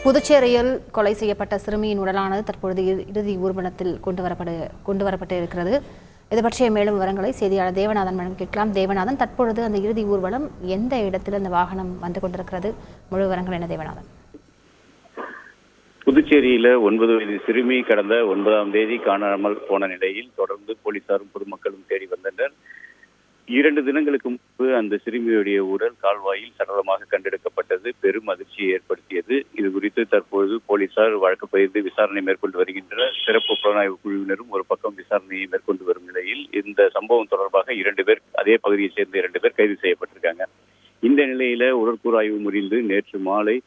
புதுச்சேரியில் கொலை செய்யப்பட்ட சிறுமியின் உடலானது தற்பொழுது இறுதி ஊர்வலத்தில் கொண்டு வரப்பட்டு இருக்கிறது. இது பற்றிய மேலும் விவரங்களை செய்தியாளர் தேவநாதன் மேடம் கேட்கலாம். தேவநாதன், தற்பொழுது அந்த இறுதி ஊர்வலம் எந்த இடத்தில் அந்த வாகனம் வந்து கொண்டிருக்கிறது? முழு விவரங்கள் என்ன தேவநாதன்? புதுச்சேரியில 9 வயது சிறுமி கடந்த 9ஆம் தேதி காணாமல் போன நிலையில் தொடர்ந்து போலீசாரும் பொதுமக்களும் தேடி வந்தனர். 2 தினங்களுக்கு முன்பு அந்த சிறுமியுடைய உடல் கால்வாயில் சடலமாக கண்டெடுக்கப்பட்டது பெரும் அதிர்ச்சியை ஏற்படுத்தியது. இது குறித்து தற்போது போலீசார் வழக்கு பதிந்து விசாரணை மேற்கொண்டு வருகின்றனர். சிறப்பு புலனாய்வு குழுவினரும் ஒரு பக்கம் விசாரணையை மேற்கொண்டு வரும் நிலையில் இந்த சம்பவம் தொடர்பாக 2 பேர், அதே பகுதியை சேர்ந்த 2 பேர் கைது செய்யப்பட்டிருக்காங்க. இந்த நிலையில உடற்கூறாய்வு முடிந்து நேற்று மாலை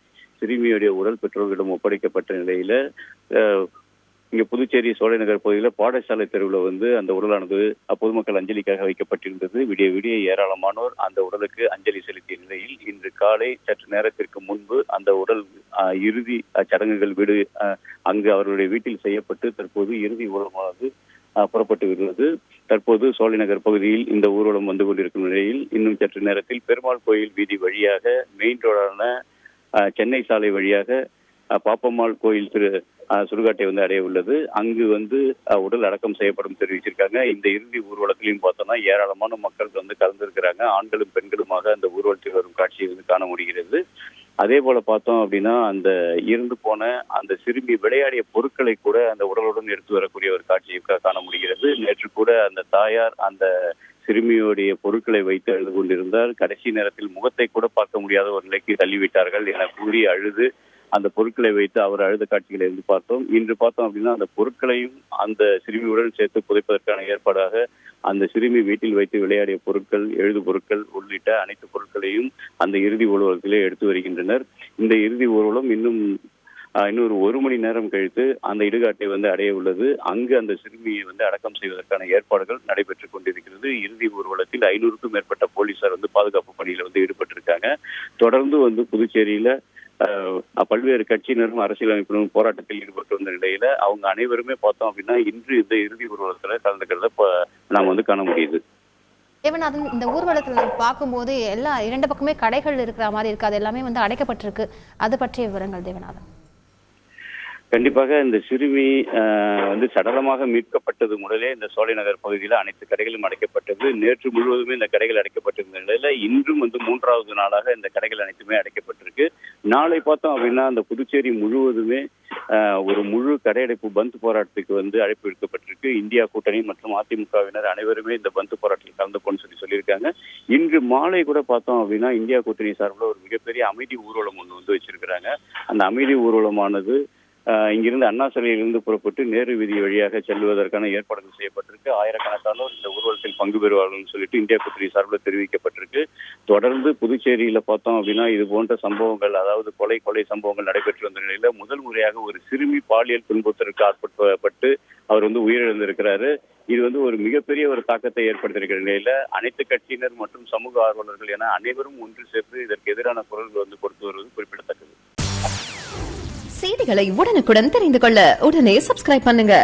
சிறுமியுடைய உடல் பெற்றோர்களிடம் ஒப்படைக்கப்பட்ட நிலையில இங்க புதுச்சேரி சோலைநகர் பகுதியில் பாடசாலை தெருவில் அந்த உடலானது பொதுமக்கள் அஞ்சலிக்காக வைக்கப்பட்டிருந்தது. விடிய விடிய ஏராளமானோர் அந்த உடலுக்கு அஞ்சலி செலுத்திய நிலையில் இன்று காலை சற்று நேரத்திற்கு முன்பு அந்த உடல் இறுதி சடங்குகள் அங்கு அவர்களுடைய வீட்டில் செய்யப்பட்டு தற்போது இறுதி ஊர்வலமானது புறப்பட்டு வருகிறது. தற்போது சோலைநகர் பகுதியில் இந்த ஊர்வலம் வந்து கொண்டிருக்கும் நிலையில் இன்னும் சற்று நேரத்தில் பெருமாள் கோயில் வீதி வழியாக மெயின் ரோடான சென்னை சாலை வழியாக பாப்பம்மாள் கோயில் சுடுகாட்டை அடைய உள்ளது. அங்கு உடல் அடக்கம் செய்யப்படும் தெரிவிச்சிருக்காங்க. இந்த இறுதி ஊர்வலத்திலையும் பார்த்தோம்னா ஏராளமான மக்கள் கலந்துருக்கிறாங்க. ஆண்களும் பெண்களுமாக அந்த ஊர்வலத்தில் வரும் காட்சியை காண முடிகிறது. அதே போல பார்த்தோம் அப்படின்னா அந்த இறந்து போன அந்த சிறுமி விளையாடிய பொருட்களை கூட அந்த உடலுடன் எடுத்து வரக்கூடிய ஒரு காட்சியை காண முடிகிறது. நேற்று கூட அந்த தாயார் அந்த சிறுமியுடைய பொருட்களை வைத்து அழுது கொண்டிருந்தார். கடைசி நேரத்தில் முகத்தை கூட பார்க்க முடியாத ஒரு நிலைக்கு தள்ளிவிட்டார்கள் என கூறி அழுது அந்த பொருட்களை வைத்து அவர் அழுத காட்சிகளை இருந்து பார்த்தோம். இன்று பார்த்தோம் அப்படின்னா அந்த பொருட்களையும் அந்த சிறுமியுடன் சேர்த்து புதைப்பதற்கான ஏற்பாடாக அந்த சிறுமி வீட்டில் வைத்து விளையாடிய பொருட்கள், எழுது பொருட்கள் உள்ளிட்ட அனைத்து பொருட்களையும் அந்த இறுதி ஊர்வலத்திலே எடுத்து வருகின்றனர். இந்த இறுதி ஊர்வலம் இன்னொரு 1 மணி நேரம் கழித்து அந்த இடுகாட்டை அடைய உள்ளது. அங்கு அந்த சிறுமியை அடக்கம் செய்வதற்கான ஏற்பாடுகள் நடைபெற்றுக் கொண்டிருக்கிறது. இறுதி ஊர்வலத்தில் 500க்கும் மேற்பட்ட போலீசார் பாதுகாப்பு பணியில ஈடுபட்டிருக்காங்க. தொடர்ந்து புதுச்சேரியில பல்வேறு கட்சியினரும் அரசியல் அமைப்பினரும் போராட்டத்தில் ஈடுபட்டு வந்த நிலையில அவங்க அனைவருமே பார்த்தோம் அப்படின்னா இன்று இந்த இறுதி ஊர்வலத்துல கலந்துக்கிறத நாம காண முடியுது. தேவநாதன், இந்த ஊர்வலத்தில் பார்க்கும்போது எல்லா 2 பக்கமே கடைகள் இருக்கிற மாதிரி இருக்கு. அது எல்லாமே அடைக்கப்பட்டிருக்கு. அது பற்றிய விவரங்கள் தேவநாதன். கண்டிப்பாக இந்த சிறுமி சடலமாக மீட்கப்பட்டது முதலே இந்த சோலைநகர் பகுதியில் அனைத்து கடைகளும் அடைக்கப்பட்டது. நேற்று முழுவதுமே இந்த கடைகள் அடைக்கப்பட்டிருந்த நிலையில இன்றும் 3வது நாளாக இந்த கடைகள் அனைத்துமே அடைக்கப்பட்டிருக்கு. நாளை பார்த்தோம் அப்படின்னா அந்த புதுச்சேரி முழுவதுமே ஒரு முழு கடையடைப்பு பந்த் போராட்டத்துக்கு அழைப்பு விடுக்கப்பட்டிருக்கு. இந்தியா கூட்டணி மற்றும் அதிமுகவினர் அனைவருமே இந்த பந்த் போராட்டத்தில் கலந்துக்கணும்னு சொல்லியிருக்காங்க. இன்று மாலை கூட பார்த்தோம் அப்படின்னா இந்தியா கூட்டணி சார்பில் ஒரு மிகப்பெரிய அமைதி ஊர்வலம் ஒன்று வச்சிருக்கிறாங்க. அந்த அமைதி ஊர்வலமானது இங்கிருந்து அண்ணா சிலையிலிருந்து புறப்பட்டு நேரு வீதி வழியாக செல்வதற்கான ஏற்பாடுகள் செய்யப்பட்டிருக்கு. ஆயிரக்கணக்கானோர் இந்த ஊர்வலத்தில் பங்கு பெறுவார்கள் சொல்லிட்டு இந்தியா கூட்டணி சார்பில் தெரிவிக்கப்பட்டிருக்கு. தொடர்ந்து புதுச்சேரியில பார்த்தோம் அப்படின்னா இது போன்ற சம்பவங்கள், அதாவது கொலை சம்பவங்கள் நடைபெற்று வந்த நிலையில முதல் முறையாக ஒரு சிறுமி பாலியல் துன்பத்திற்கு ஆட்பட்டு அவர் உயிரிழந்திருக்கிறாரு. இது ஒரு மிகப்பெரிய ஒரு தாக்கத்தை ஏற்படுத்தியிருக்கிற நிலையில அனைத்து கட்சியினர் மற்றும் சமூக ஆர்வலர்கள் என அனைவரும் ஒன்று சேர்ந்து இதற்கு எதிரான குரல்கள் கொடுத்து வருவது குறிப்பிடத்தக்கது. செய்திகளை உடனுக்குடன் தெரிந்து கொள்ள உடனே சப்ஸ்கிரைப் பண்ணுங்க.